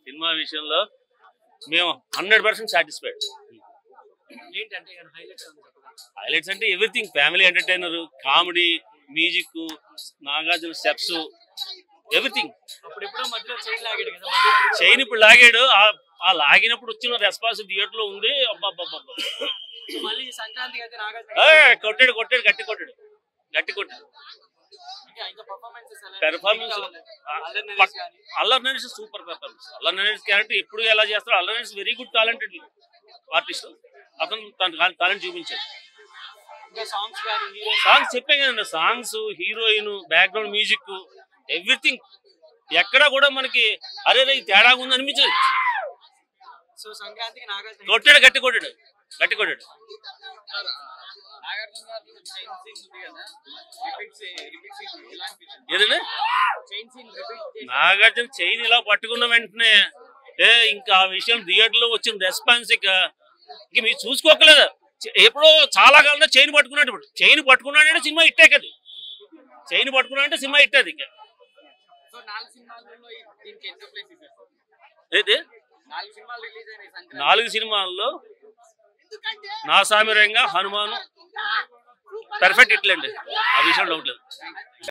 Cinema విషయంలో మేము 100% satisfied. Highlights అంటే everything, family entertainer, comedy, music, Nagarjuna steps, everything. Chain ఇప్పుడు లాగాడు, ఆ లాగినప్పుడు వచ్చిన రెస్పాన్స్ థియేటర్ లో ఉంది. కొట్టాడు గట్టి కొట్టాడు. Performance Allari Naresh super performance. Allari Naresh character ఎప్పుడు ఎలా చేస్తారో, Allari Naresh very good talented artist. అతను తన టాలెంట్ చూపించాడు. సాంగ్స్ చెప్పే కదండి, songs, heroine, background music, everything. ఎక్కడా కూడా మనకి అరే తేడా ఉంది అనిపించదు. కొట్టాడు గట్టి కొట్టాడు. ఏదండి నాగార్జున చైన్ ఇలా పట్టుకున్న వెంటనే ఇంకా ఆ విషయం థియేటర్ లో వచ్చిన రెస్పాన్స్ ఇక మీరు చూసుకోకలేదు. ఎప్పుడో చాలా కాలంలో చైన్ పట్టుకున్నాడంటే సినిమా ఇట్టే కదా. చైన్ పట్టుకున్నాడంటే సినిమా ఇట్టేది. ఇక 4 సినిమాల్లో నా సామిరంగా, హనుమాను పర్ఫెక్ట్ హిట్లండి. ఆ విషయం డౌట్ లేదు.